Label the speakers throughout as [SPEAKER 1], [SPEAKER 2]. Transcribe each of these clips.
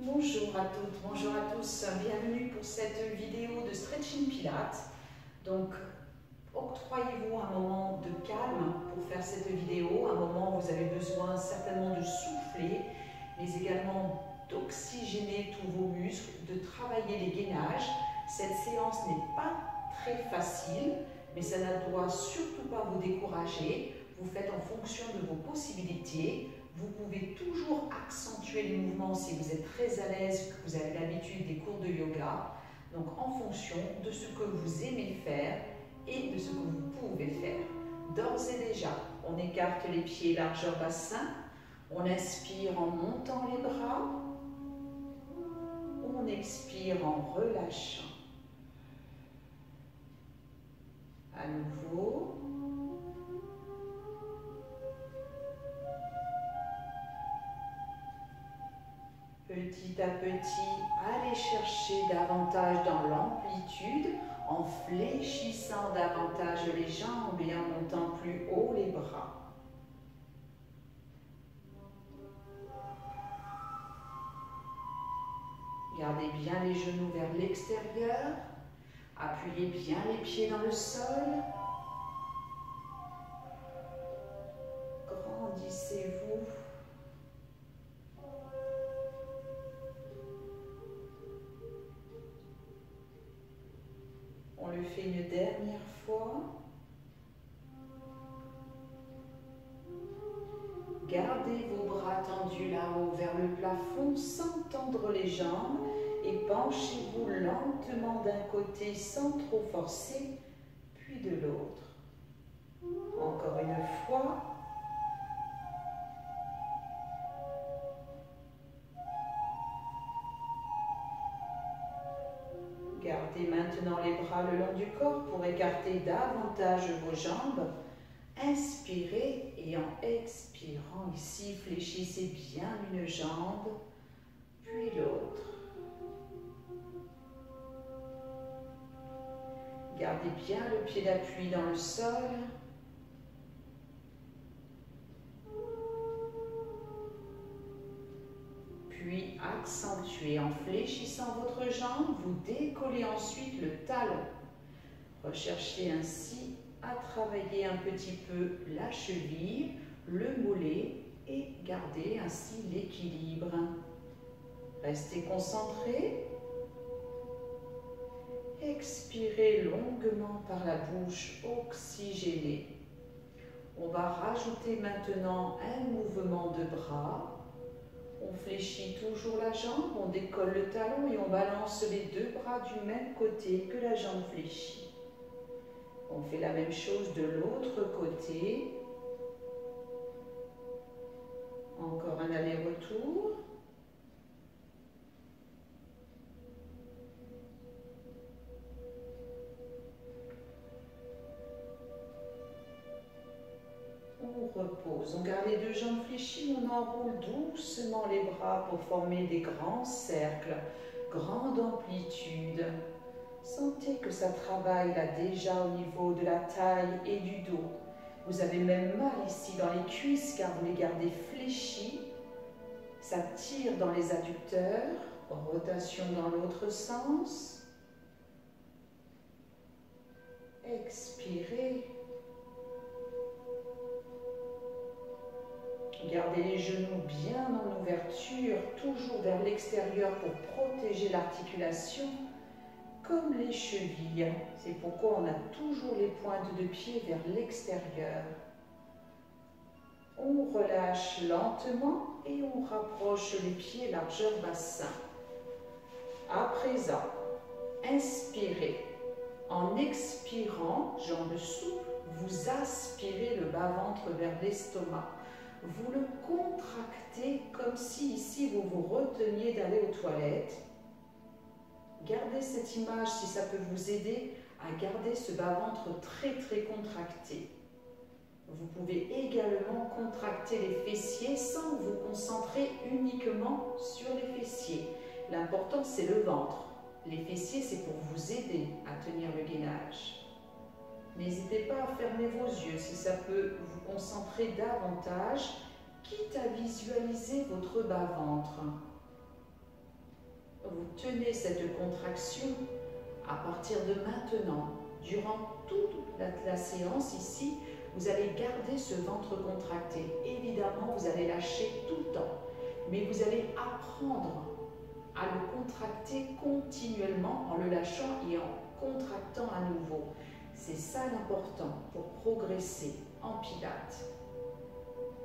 [SPEAKER 1] Bonjour à toutes, bonjour à tous, bienvenue pour cette vidéo de Stretching Pilates. Donc, octroyez-vous un moment de calme pour faire cette vidéo, un moment où vous avez besoin certainement de souffler, mais également d'oxygéner tous vos muscles, de travailler les gainages. Cette séance n'est pas très facile, mais ça ne doit surtout pas vous décourager. Vous faites en fonction de vos possibilités. Vous pouvez toujours accentuer les mouvements si vous êtes très à l'aise, que vous avez l'habitude des cours de yoga. Donc en fonction de ce que vous aimez faire et de ce que vous pouvez faire. D'ores et déjà, on écarte les pieds largeur bassin. On inspire en montant les bras. On expire en relâchant. À nouveau. Petit à petit, allez chercher davantage dans l'amplitude en fléchissant davantage les jambes et en montant plus haut les bras. Gardez bien les genoux vers l'extérieur. Appuyez bien les pieds dans le sol. Grandissez-vous. On le fait une dernière fois. Gardez vos bras tendus là-haut vers le plafond sans tendre les jambes et penchez-vous lentement d'un côté sans trop forcer, puis de l'autre. Encore une fois. Gardez maintenant les bras le long du corps pour écarter davantage vos jambes. Inspirez et en expirant ici, fléchissez bien une jambe, puis l'autre. Gardez bien le pied d'appui dans le sol. Puis accentuez en fléchissant votre jambe, vous décollez ensuite le talon. Recherchez ainsi à travailler un petit peu la cheville, le mollet et gardez ainsi l'équilibre. Restez concentré. Expirez longuement par la bouche oxygénée. On va rajouter maintenant un mouvement de bras. On fléchit toujours la jambe, on décolle le talon et on balance les deux bras du même côté que la jambe fléchie. On fait la même chose de l'autre côté. Encore un aller-retour. On repose, on garde les deux jambes fléchies, on enroule doucement les bras pour former des grands cercles, grande amplitude. Sentez que ça travaille là déjà au niveau de la taille et du dos. Vous avez même mal ici dans les cuisses car vous les gardez fléchies. Ça tire dans les adducteurs, rotation dans l'autre sens. Expirez. Gardez les genoux bien en ouverture, toujours vers l'extérieur pour protéger l'articulation, comme les chevilles. C'est pourquoi on a toujours les pointes de pied vers l'extérieur. On relâche lentement et on rapproche les pieds largeur bassin. À présent, inspirez. En expirant, jambes souples, vous aspirez le bas-ventre vers l'estomac. Vous le contractez comme si ici vous vous reteniez d'aller aux toilettes. Gardez cette image si ça peut vous aider à garder ce bas-ventre très contracté. Vous pouvez également contracter les fessiers sans vous concentrer uniquement sur les fessiers. L'important c'est le ventre. Les fessiers c'est pour vous aider à tenir le gainage. N'hésitez pas à fermer vos yeux si ça peut vous concentrer davantage, quitte à visualiser votre bas-ventre. vous tenez cette contraction à partir de maintenant, durant toute la séance ici, vous allez garder ce ventre contracté. Évidemment, vous allez lâcher tout le temps, mais vous allez apprendre à le contracter continuellement en le lâchant et en contractant à nouveau. C'est ça l'important pour progresser en pilates.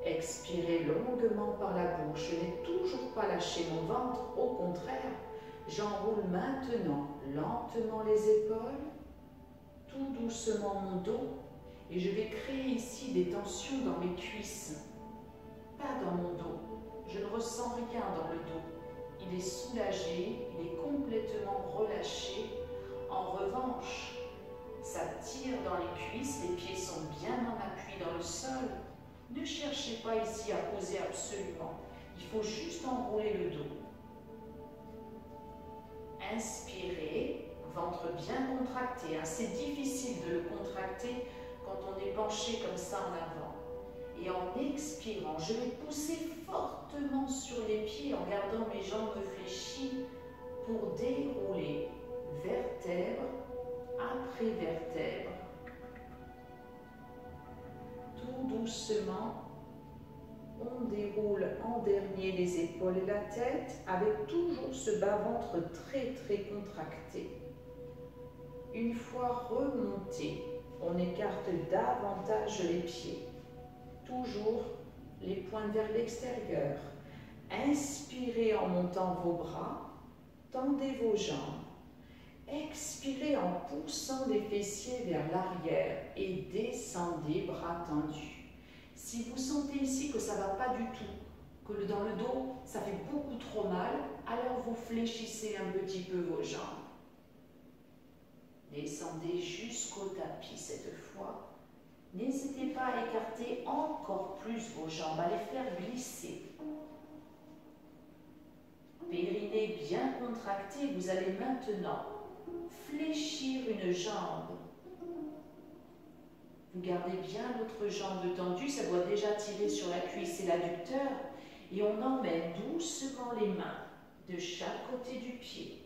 [SPEAKER 1] Expirez longuement par la bouche. Je n'ai toujours pas lâché mon ventre, au contraire, j'enroule maintenant lentement les épaules, tout doucement mon dos, et je vais créer ici des tensions dans mes cuisses, pas dans mon dos. Je ne ressens rien dans le dos. Il est soulagé, il est complètement relâché. En revanche, ça tire dans les cuisses, les pieds sont bien en appui dans le sol. Ne cherchez pas ici à poser absolument. Il faut juste enrouler le dos. Inspirez, ventre bien contracté. C'est difficile de le contracter quand on est penché comme ça en avant. Et en expirant, je vais pousser fortement sur les pieds en gardant mes jambes fléchies pour dérouler vertèbre après vertèbre. Tout doucement, on déroule en dernier les épaules et la tête avec toujours ce bas-ventre très contracté. Une fois remonté, on écarte davantage les pieds. Toujours les poings vers l'extérieur. Inspirez en montant vos bras, tendez vos jambes. Expirez en poussant les fessiers vers l'arrière et descendez bras tendus. Si vous sentez ici que ça ne va pas du tout, que dans le dos, ça fait beaucoup trop mal, alors vous fléchissez un petit peu vos jambes. Descendez jusqu'au tapis cette fois. N'hésitez pas à écarter encore plus vos jambes, à les faire glisser. Périnée bien contracté, vous allez maintenant fléchir une jambe. Vous gardez bien l'autre jambe tendue, ça doit déjà tirer sur la cuisse et l'adducteur. Et on emmène doucement les mains de chaque côté du pied.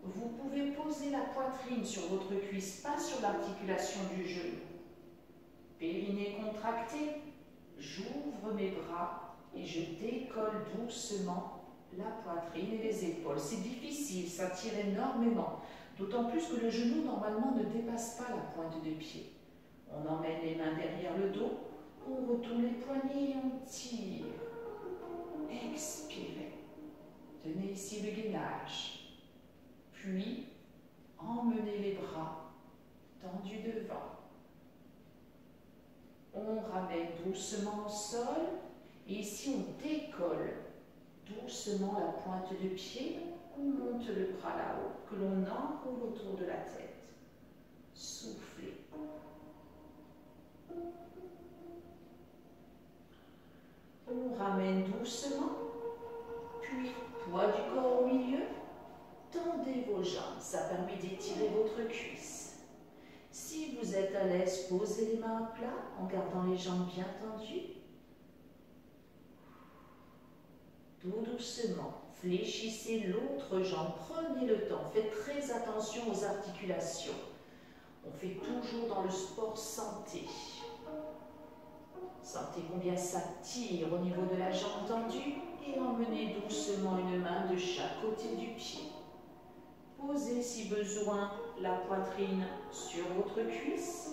[SPEAKER 1] Vous pouvez poser la poitrine sur votre cuisse, pas sur l'articulation du genou. Périnée contracté, j'ouvre mes bras et je décolle doucement la poitrine et les épaules. C'est difficile, ça tire énormément. D'autant plus que le genou, normalement, ne dépasse pas la pointe de pied. On emmène les mains derrière le dos, on retourne les poignets et on tire. Expirez. Tenez ici le gainage. Puis, emmenez les bras tendus devant. On ramène doucement au sol et ici on décolle doucement la pointe de pied, on monte le bras là-haut, que l'on enroule autour de la tête. Soufflez. On ramène doucement, puis poids du corps au milieu, tendez vos jambes, ça permet d'étirer votre cuisse. Si vous êtes à l'aise, posez les mains à plat en gardant les jambes bien tendues. Tout doucement, fléchissez l'autre jambe, prenez le temps, faites très attention aux articulations. On fait toujours dans le sport santé. Sentez combien ça tire au niveau de la jambe tendue et emmenez doucement une main de chaque côté du pied. Posez si besoin la poitrine sur votre cuisse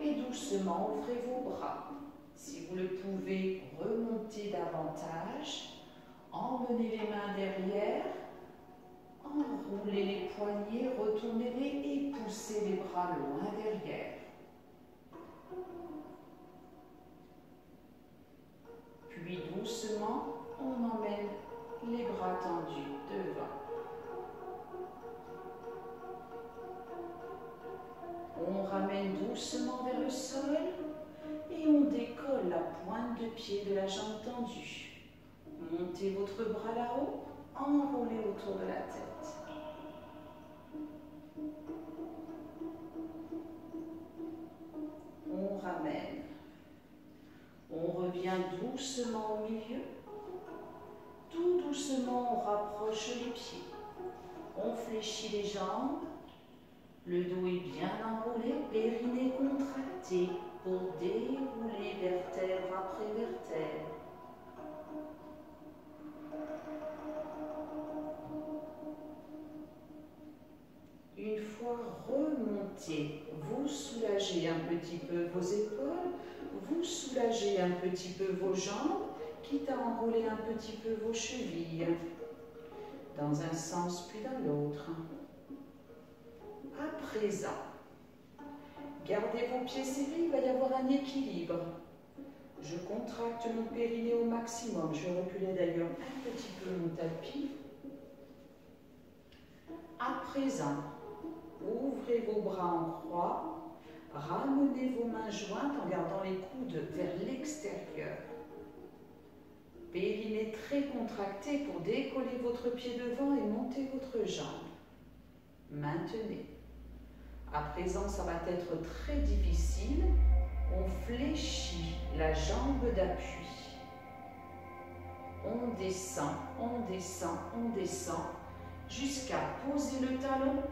[SPEAKER 1] et doucement ouvrez vos bras. Si vous le pouvez, remontez davantage. Emmenez les mains derrière, enroulez les poignets, retournez-les et poussez les bras loin derrière. Puis doucement, on emmène les bras tendus devant. On ramène doucement vers le sol et on décolle la pointe de pied de la jambe tendue. Montez votre bras là-haut, enroulez autour de la tête. On ramène. On revient doucement au milieu. Tout doucement, on rapproche les pieds. On fléchit les jambes. Le dos est bien enroulé, périnée contracté pour dérouler vertèbre après vertèbre. Une fois remonté, vous soulagez un petit peu vos épaules, vous soulagez un petit peu vos jambes, quitte à enrouler un petit peu vos chevilles, dans un sens puis dans l'autre. À présent, gardez vos pieds serrés, il va y avoir un équilibre. Je contracte mon périnée au maximum, je reculais d'ailleurs un petit peu mon tapis. À présent, ouvrez vos bras en croix, ramenez vos mains jointes en gardant les coudes vers l'extérieur. Périnée très contracté pour décoller votre pied devant et monter votre jambe. Maintenez. À présent, ça va être très difficile. On fléchit la jambe d'appui. On descend, on descend, on descend, jusqu'à poser le talon.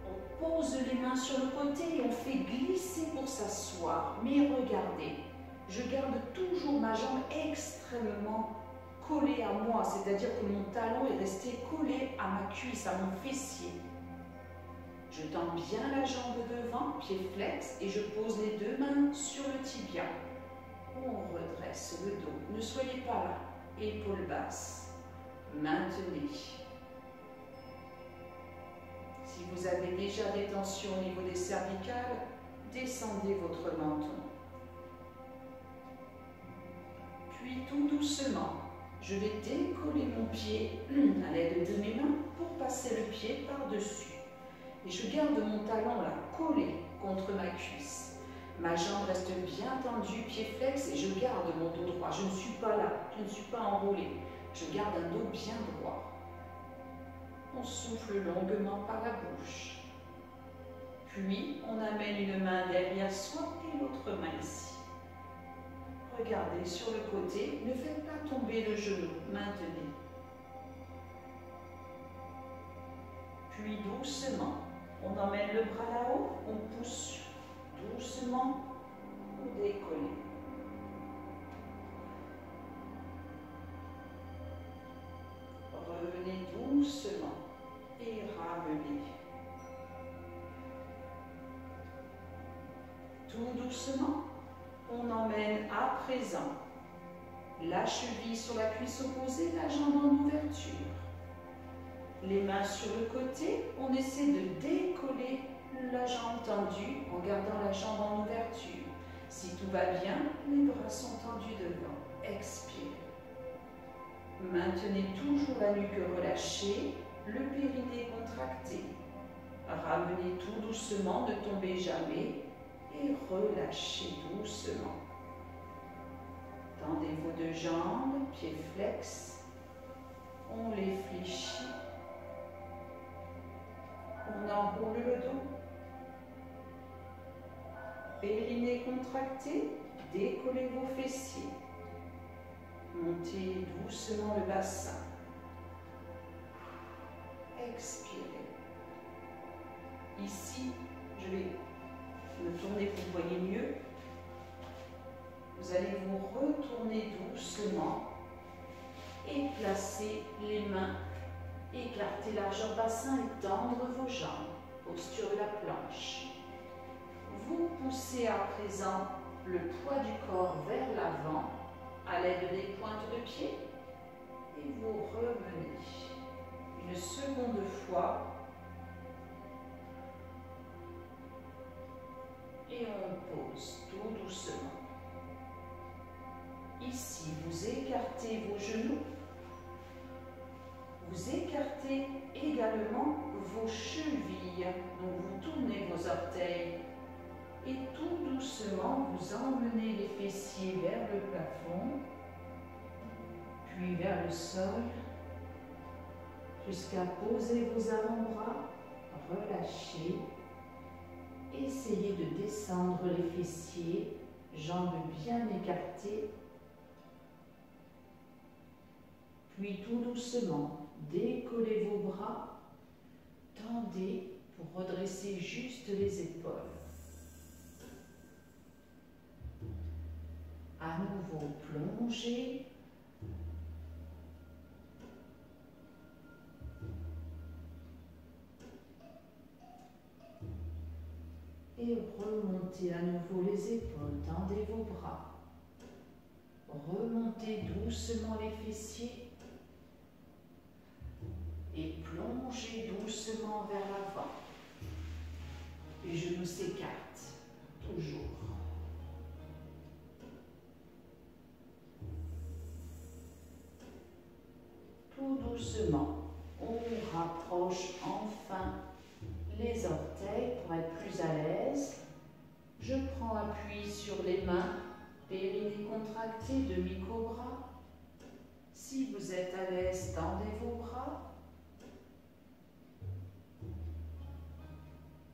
[SPEAKER 1] On pose les mains sur le côté et on fait glisser pour s'asseoir. Mais regardez, je garde toujours ma jambe extrêmement collée à moi, c'est-à-dire que mon talon est resté collé à ma cuisse, à mon fessier. Je tends bien la jambe devant, pied flex, et je pose les deux mains sur le tibia. On redresse le dos. Ne soyez pas là. Épaules basses. Maintenez. Si vous avez déjà des tensions au niveau des cervicales, descendez votre menton. Puis tout doucement, je vais décoller mon pied à l'aide de mes mains pour passer le pied par-dessus. Et je garde mon talon là, collé contre ma cuisse. Ma jambe reste bien tendue, pied flex, et je garde mon dos droit. Je ne suis pas là, je ne suis pas enroulée. Je garde un dos bien droit. On souffle longuement par la bouche. Puis, on amène une main derrière soi et l'autre main ici. Regardez sur le côté, ne faites pas tomber le genou, maintenez. Puis doucement, on emmène le bras là-haut, on pousse doucement pour décoller. Revenez doucement et ramenez. Tout doucement, on emmène à présent la cheville sur la cuisse opposée, la jambe en ouverture. Les mains sur le côté, on essaie de décoller la jambe tendue en gardant la jambe en ouverture. Si tout va bien, les bras sont tendus devant. Expirez. Maintenez toujours la nuque relâchée, le périnée contracté. Ramenez tout doucement, ne tombez jamais et relâchez doucement. Tendez vos deux jambes, pieds flex. On les fléchit. On enroule le dos. Périnée contracté, décollez vos fessiers. Montez doucement le bassin. Expirez. Ici, je vais me tourner pour que vous voyez mieux. Vous allez vous retourner doucement et placer les mains. Écartez largeur bassin et tendre vos jambes. Posture de la planche. Vous poussez à présent le poids du corps vers l'avant à l'aide des pointes de pied et vous revenez. Une seconde fois. Et on pose tout doucement. Ici, vous écartez vos genoux. Vous écartez également vos chevilles. Donc vous tournez vos orteils. Et tout doucement, vous emmenez les fessiers vers le plafond, puis vers le sol, jusqu'à poser vos avant-bras, relâchez. Essayez de descendre les fessiers, jambes bien écartées. Puis tout doucement, décollez vos bras, tendez pour redresser juste les épaules. À nouveau, plongez. Et remontez à nouveau les épaules, tendez vos bras. Remontez doucement les fessiers. Et plongez doucement vers l'avant. Les genoux s'écartent, toujours. Tout doucement, on rapproche enfin les orteils pour être plus à l'aise. Je prends appui sur les mains, périnée contracté, demi-cobra. Si vous êtes à l'aise, tendez vos bras.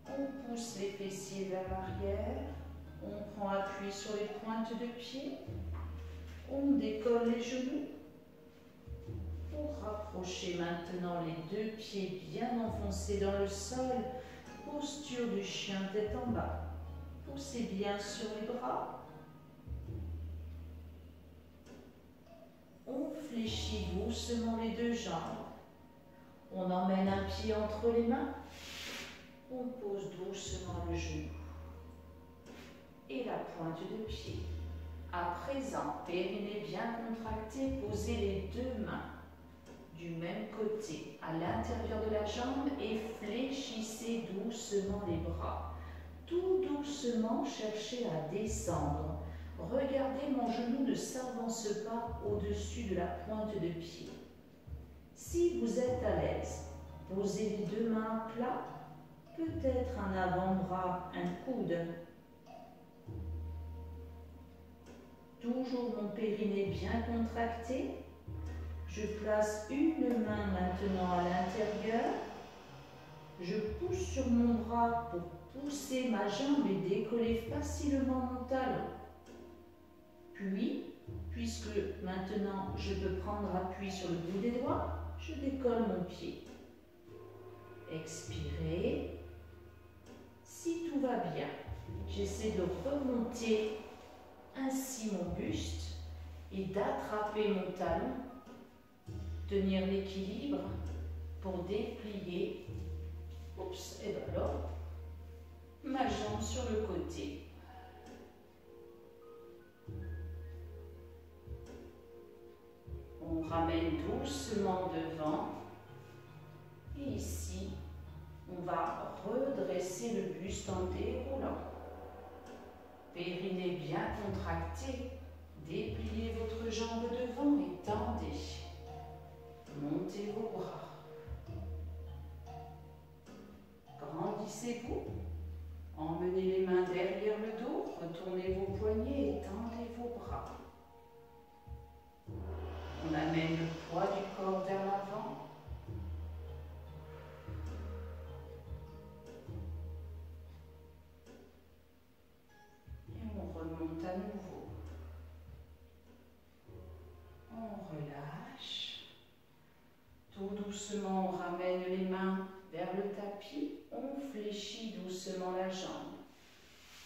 [SPEAKER 1] On pousse les fessiers vers l'arrière. On prend appui sur les pointes de pied. On décolle les genoux. Pour rapprocher maintenant les deux pieds bien enfoncés dans le sol, posture du chien tête en bas. Poussez bien sur les bras. On fléchit doucement les deux jambes. On emmène un pied entre les mains. On pose doucement le genou et la pointe de pied. À présent, périnée bien contracté, posez les deux mains du même côté à l'intérieur de la jambe et fléchissez doucement les bras. Tout doucement, cherchez à descendre. Regardez, mon genou ne s'avance pas au-dessus de la pointe de pied. Si vous êtes à l'aise, posez les deux mains à plat, peut-être un avant-bras, un coude. Toujours mon périnée bien contracté. Je place une main maintenant à l'intérieur. Je pousse sur mon bras pour pousser ma jambe et décoller facilement mon talon. Puis, puisque maintenant je peux prendre appui sur le bout des doigts, je décolle mon pied. Expirez. Si tout va bien, j'essaie de remonter ainsi mon buste et d'attraper mon talon, tenir l'équilibre pour déplier, et alors, ma jambe sur le côté. On ramène doucement devant et ici, on va redresser le buste en déroulant. Périnée bien contracté, dépliez votre jambe devant et tendez. Montez vos bras. Grandissez-vous. Emmenez les mains derrière le dos, retournez vos poignets et tendez vos bras. On amène le poids du corps vers l'avant. Et on remonte à nouveau. On relâche. Tout doucement, on ramène les mains vers le tapis. On fléchit doucement la jambe.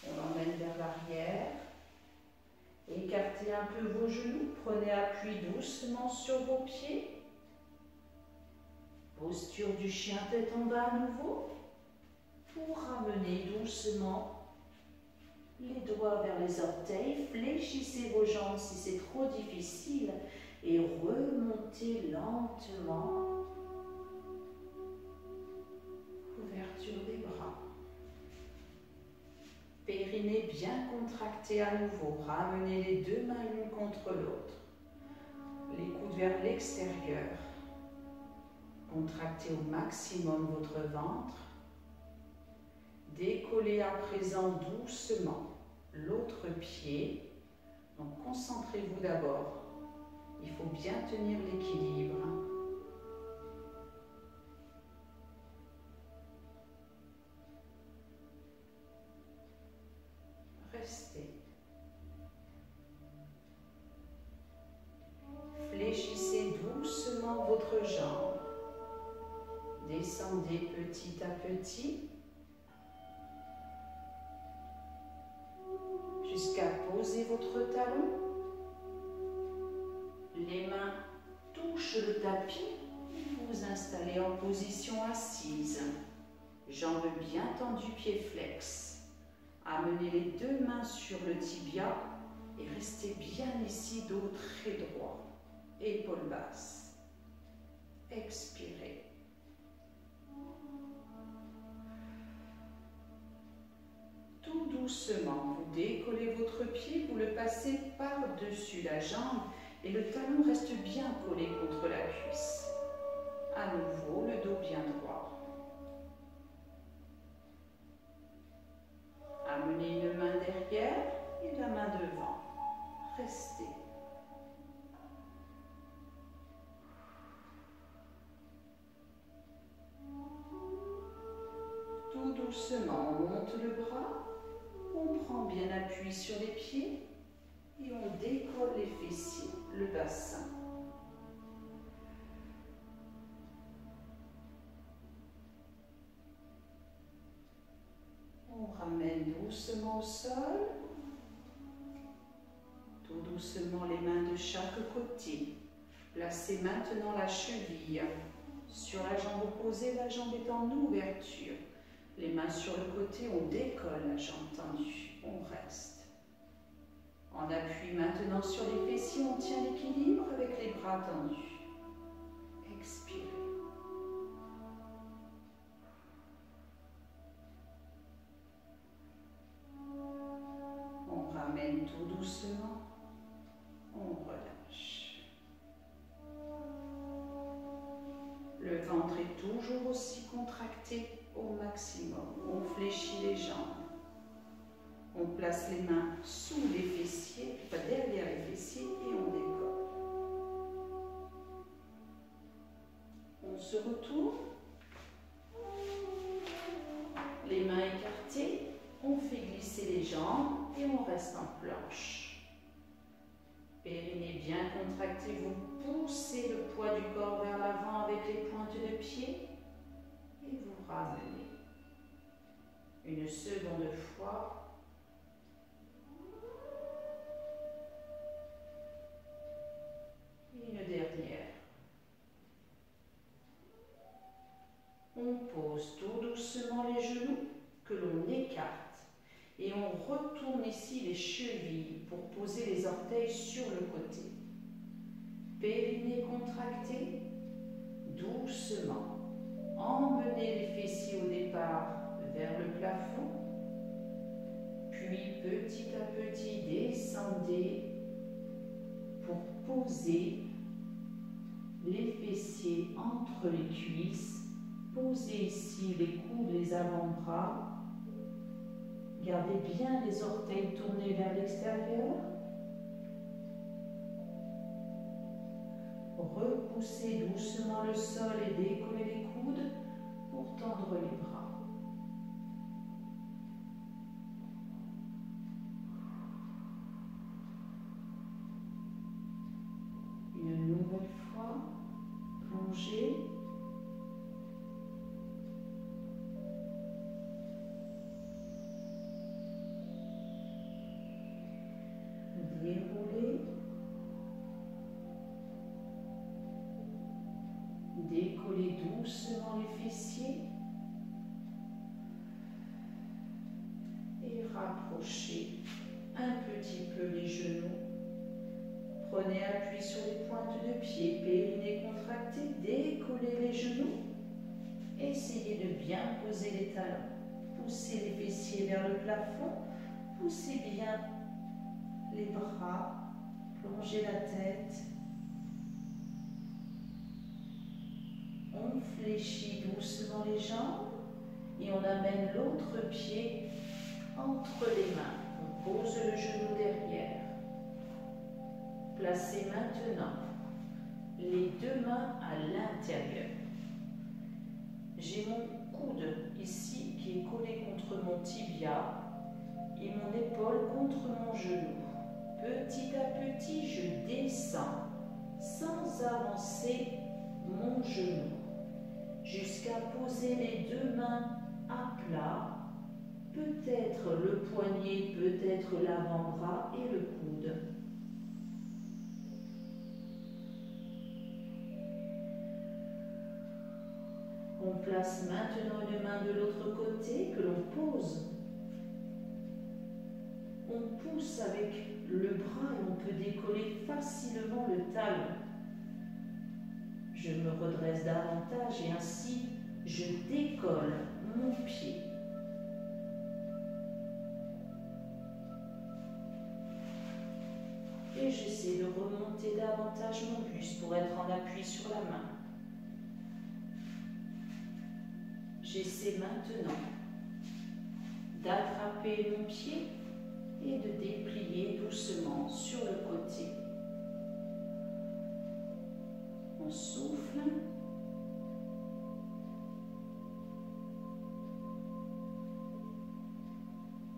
[SPEAKER 1] On l'emmène vers l'arrière. Écartez un peu vos genoux. Prenez appui doucement sur vos pieds. Posture du chien tête en bas à nouveau. Pour ramener doucement les doigts vers les orteils. Fléchissez vos jambes si c'est trop difficile. Et remontez lentement. Ouverture des bras. Périnée bien contracté à nouveau. Ramenez les deux mains l'une contre l'autre. Les coudes vers l'extérieur. Contractez au maximum votre ventre. Décollez à présent doucement l'autre pied. Donc concentrez-vous d'abord. Il faut bien tenir l'équilibre. Restez. Fléchissez doucement votre jambe. Descendez petit à petit jusqu'à poser votre talon. Les mains touchent le tapis. Vous vous installez en position assise. Jambes bien tendues, pieds flex. Amenez les deux mains sur le tibia et restez bien ici, dos très droit. Épaules basses. Expirez. Tout doucement, vous décollez votre pied, vous le passez par-dessus la jambe et le talon reste bien collé contre la cuisse. À nouveau, le dos bien droit. Amenez une main derrière et la main devant. Restez. Tout doucement, on monte le bras, on prend bien appui sur les pieds et on décolle les fessiers, le bassin. On ramène doucement au sol, tout doucement les mains de chaque côté. Placez maintenant la cheville sur la jambe opposée, la jambe est en ouverture. Les mains sur le côté, on décolle la jambe tendue, on reste. On appuie maintenant sur les fessiers, on tient l'équilibre avec les bras tendus. Expirez. On ramène tout doucement, on relâche. Le ventre est toujours aussi contracté au maximum. On fléchit les jambes. On place les mains sous les fessiers, pas derrière les fessiers et on décolle. On se retourne. Les mains écartées. On fait glisser les jambes et on reste en planche. Périnée bien contracté, vous poussez le poids du corps vers l'avant avec les pointes de pied et vous ramenez. Une seconde fois. Et une dernière. On pose tout doucement les genoux que l'on écarte. Et on retourne ici les chevilles pour poser les orteils sur le côté. Périnée contracté, doucement. Emmenez les fessiers au départ vers le plafond. Puis petit à petit, descendez pour poser les fessiers entre les cuisses. Posez ici les coudes, les avant-bras. Gardez bien les orteils tournés vers l'extérieur. Repoussez doucement le sol et décollez les coudes pour tendre les bras. Une nouvelle fois, plongez. Déroulez, décollez doucement les fessiers et rapprochez un petit peu les genoux. Prenez appui sur les pointes de pied, périnée contracté, décollez les genoux. Essayez de bien poser les talons. Poussez les fessiers vers le plafond, poussez bien les bras, plongez la tête. On fléchit doucement les jambes et on amène l'autre pied entre les mains. On pose le genou derrière. Placez maintenant les deux mains à l'intérieur. J'ai mon coude ici qui est collé contre mon tibia et mon épaule contre mon genou. Petit à petit, je descends sans avancer mon genou. jusqu'à poser les deux mains à plat, peut-être le poignet, peut-être l'avant-bras et le coude. On place maintenant une main de l'autre côté que l'on pose. On pousse avec le bras et on peut décoller facilement le talon. Je me redresse davantage et ainsi je décolle mon pied. Et j'essaie de remonter davantage mon buste pour être en appui sur la main. J'essaie maintenant d'attraper mon pied et de déplier doucement sur le côté. On souffle.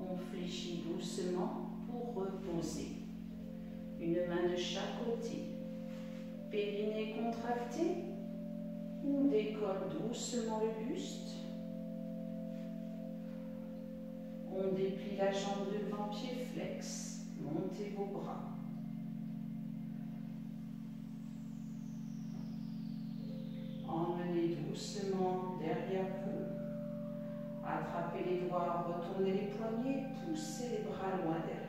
[SPEAKER 1] On fléchit doucement pour reposer. Une main de chaque côté. Périnée contracté. On décolle doucement le buste. On déplie la jambe devant, pied flex. Montez vos bras. Emmenez doucement derrière vous. Attrapez les doigts, retournez les poignets, poussez les bras loin derrière.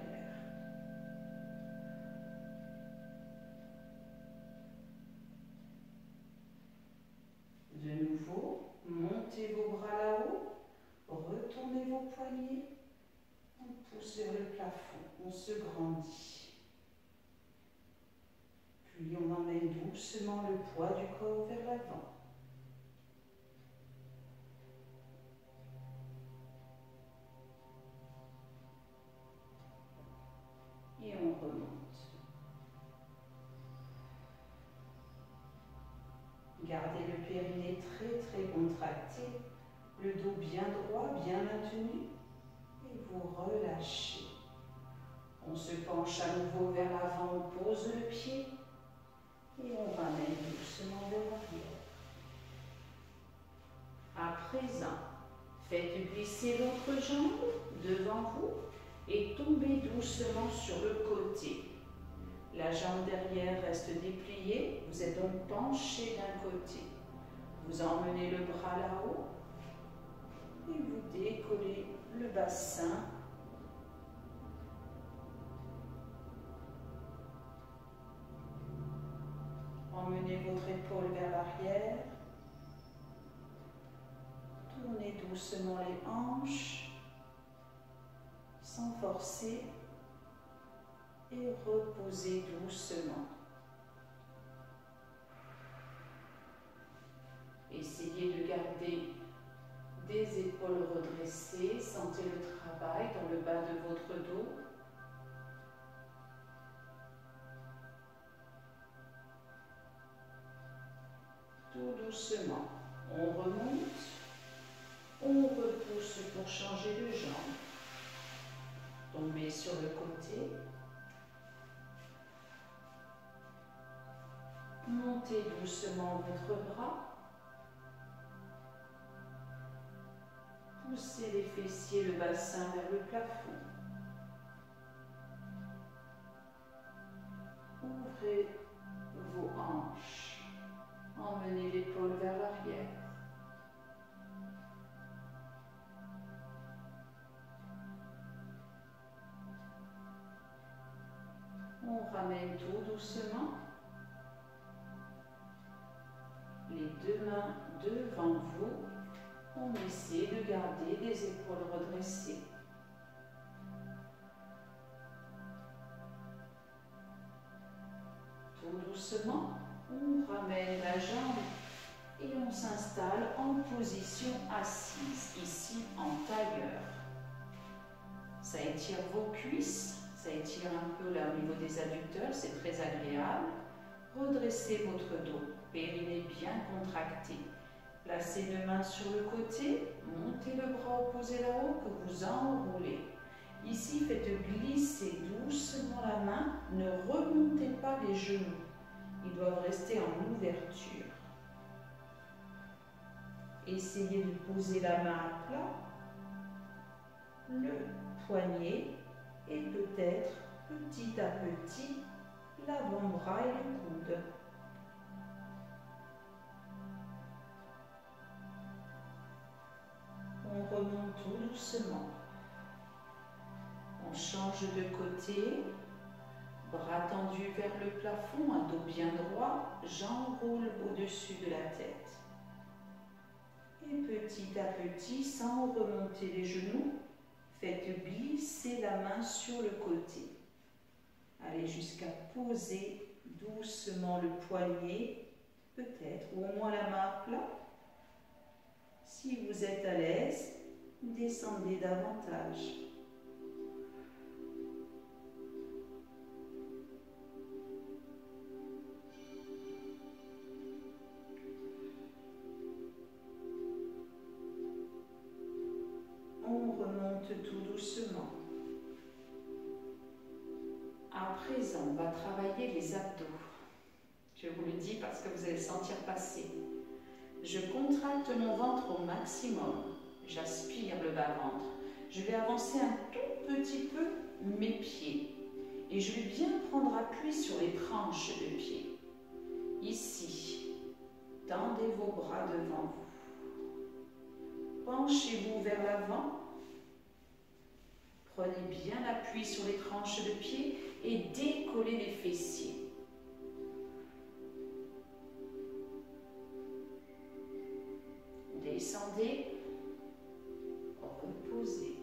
[SPEAKER 1] De nouveau, montez vos bras là-haut, retournez vos poignets, on pousse vers le plafond, on se grandit. Puis on emmène doucement le poids du corps vers l'avant. Et on remonte. Gardez le périnée très contracté, le dos bien droit, bien maintenu, et vous relâchez. On se penche à nouveau vers l'avant, on pose le pied, et on ramène doucement vers l'arrière. À présent, faites glisser l'autre jambe devant vous et tombez doucement sur le côté. La jambe derrière reste dépliée, vous êtes donc penché d'un côté. Vous emmenez le bras là-haut et vous décollez le bassin. Emmenez votre épaule vers l'arrière. Tournez doucement les hanches, sans forcer, et reposez doucement. Essayez de garder des épaules redressées, sentez le travail dans le bas de votre dos. Tout doucement, on remonte, on repousse pour changer de jambe. Tombez sur le côté. Montez doucement votre bras. Poussez les fessiers, le bassin vers le plafond. Ouvrez vos hanches. Emmenez l'épaule vers l'arrière. On ramène tout doucement. Les deux mains devant vous. On essaie de garder des épaules redressées. Tout doucement, on ramène la jambe et on s'installe en position assise, ici en tailleur. Ça étire vos cuisses, ça étire un peu là au niveau des adducteurs, c'est très agréable. Redressez votre dos, périnée bien contracté. Placez une main sur le côté, montez le bras opposé là-haut que vous enroulez. Ici, faites glisser doucement la main, ne remontez pas les genoux. Ils doivent rester en ouverture. essayez de poser la main à plat, le poignet et peut-être petit à petit l'avant-bras et le coude. On remonte tout doucement. On change de côté. Bras tendus vers le plafond, un dos bien droit, j'enroule au-dessus de la tête. Et petit à petit, sans remonter les genoux, faites glisser la main sur le côté. Allez jusqu'à poser doucement le poignet, peut-être, ou au moins la main à plat. Si vous êtes à l'aise, descendez davantage. On remonte tout doucement. À présent, on va travailler les abdos. Je vous le dis parce que vous allez le sentir passer. Je contracte mon ventre au maximum. J'aspire le bas-ventre. Je vais avancer un tout petit peu mes pieds. Et je vais bien prendre appui sur les tranches de pieds. Ici, tendez vos bras devant vous. Penchez-vous vers l'avant. Prenez bien appui sur les tranches de pieds et décollez les fessiers. Descendez, reposez,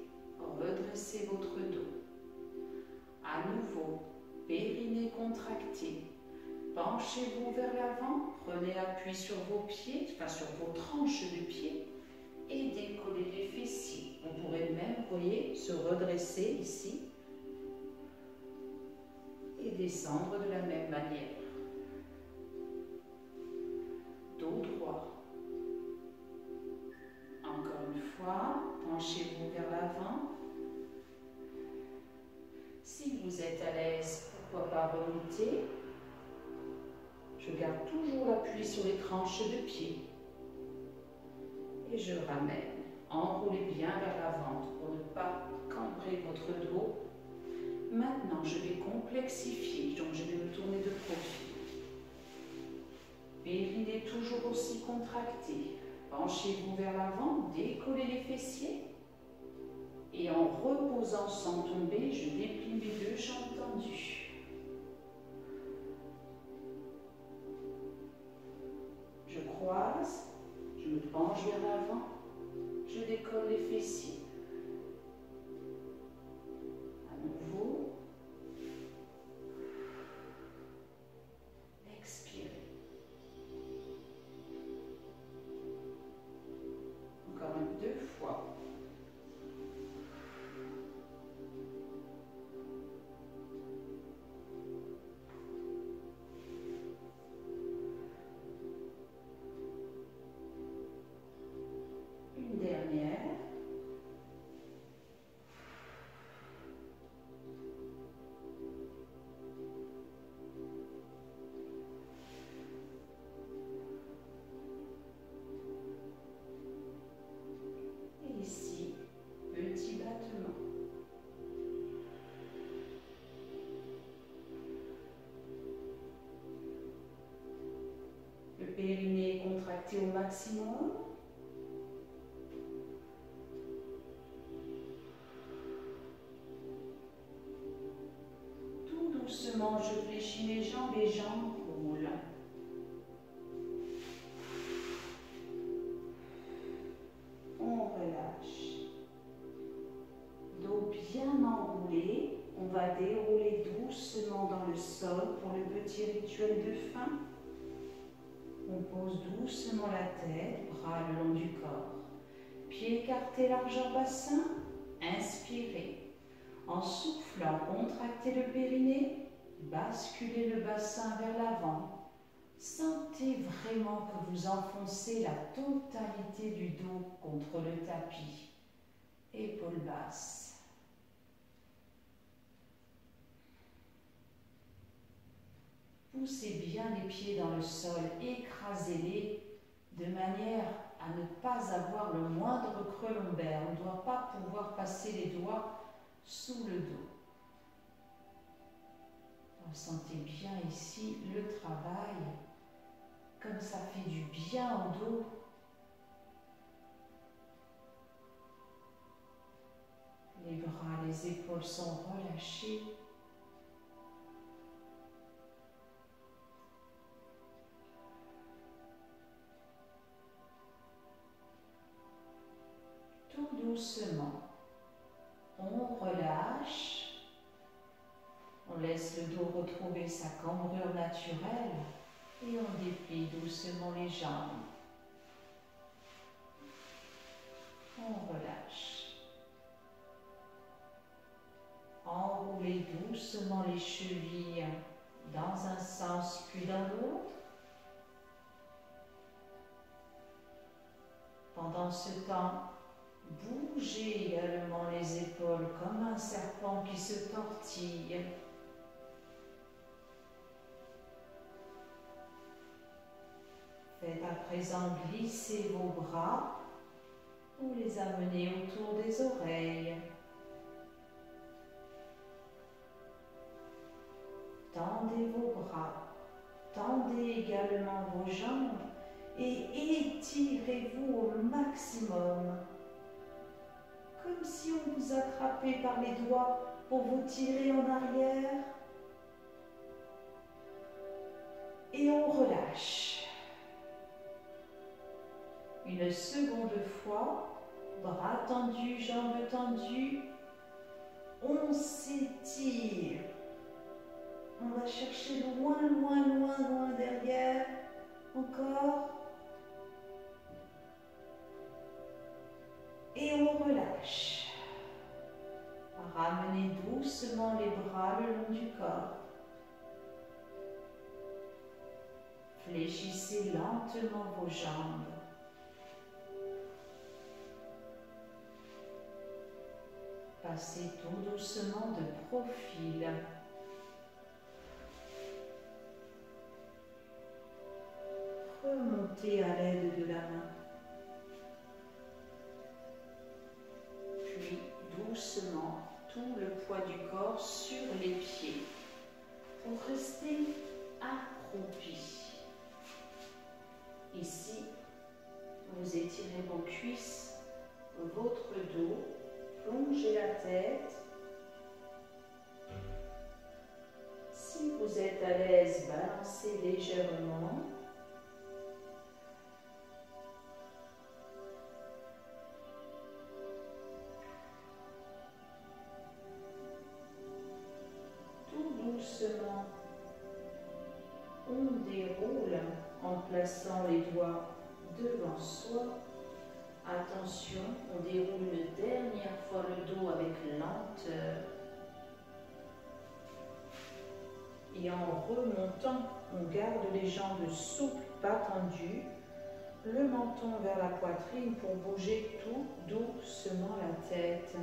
[SPEAKER 1] redressez votre dos. À nouveau, périnée contracté. Penchez-vous vers l'avant, prenez appui sur vos pieds, enfin sur vos tranches de pieds et décollez les fessiers. On pourrait même, vous voyez, se redresser ici et descendre de la même manière. Dos droit. Encore une fois, penchez-vous vers l'avant. Si vous êtes à l'aise, pourquoi pas remonter. Je garde toujours l'appui sur les tranches de pied. Et je ramène. Enroulez bien vers l'avant pour ne pas cambrer votre dos. Maintenant, je vais complexifier, donc je vais me tourner de profil. Périnée toujours aussi contracté. Penchez-vous vers l'avant, décollez les fessiers. Et en reposant sans tomber, je déplie mes deux jambes tendues. Je croise, je me penche vers l'avant, je décolle les fessiers. À nouveau. Expirez. Encore deux fois. Une dernière. Et ici, petit battement. Le périnée est contracté au maximum. Tout doucement, je fléchis mes jambes et j'enroule. On relâche. Dos bien enroulé. On va dérouler doucement dans le sol pour le petit rituel de fin. On pose doucement la tête, bras le long du corps. Pieds écartés, largeur bassin. Inspirez. En soufflant, contractez le périnée. Basculez le bassin vers l'avant. Sentez vraiment que vous enfoncez la totalité du dos contre le tapis. Épaules basses. Poussez bien les pieds dans le sol, écrasez-les de manière à ne pas avoir le moindre creux lombaire. On ne doit pas pouvoir passer les doigts sous le dos. Vous sentez bien ici le travail, comme ça fait du bien au dos. Les bras, les épaules sont relâchés. Tout doucement, on relâche. On laisse le dos retrouver sa cambrure naturelle et on déplie doucement les jambes. On relâche. Enroulez doucement les chevilles dans un sens puis dans l'autre. Pendant ce temps, bougez également les épaules comme un serpent qui se tortille. Faites à présent glisser vos bras ou les amener autour des oreilles. Tendez vos bras, tendez également vos jambes et étirez-vous au maximum. Comme si on vous attrapait par les doigts pour vous tirer en arrière. Et on relâche. Une seconde fois, bras tendus, jambes tendues. On s'étire. On va chercher loin, loin, loin, loin derrière. Encore. Et on relâche. Ramenez doucement les bras le long du corps. Fléchissez lentement vos jambes. Passez tout doucement de profil. Remontez à l'aide de la main. Puis doucement, tout le poids du corps sur les pieds pour rester accroupi. Ici, vous étirez vos cuisses, votre dos, plongez la tête. Si vous êtes à l'aise, balancez légèrement. Doucement, on déroule en plaçant les doigts devant soi. Attention, on déroule une dernière fois le dos avec lenteur. Et en remontant, on garde les jambes souples, pas tendues. Le menton vers la poitrine pour bouger tout doucement la tête.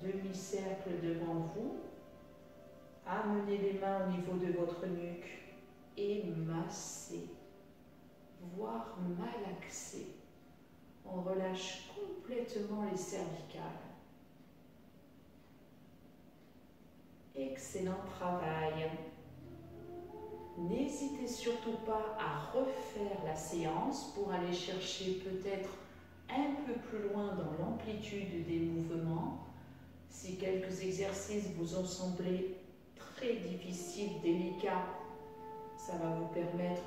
[SPEAKER 1] Demi-cercle devant vous. Amenez les mains au niveau de votre nuque et massez, voire malaxez. On relâche complètement les cervicales. Excellent travail. N'hésitez surtout pas à refaire la séance pour aller chercher peut-être un peu plus loin dans l'amplitude des mouvements. Si quelques exercices vous ont semblé très difficiles, délicats, ça va vous permettre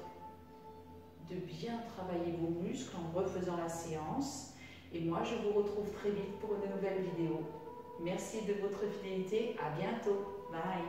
[SPEAKER 1] de bien travailler vos muscles en refaisant la séance. Et moi, je vous retrouve très vite pour une nouvelle vidéo. Merci de votre fidélité. À bientôt. Bye.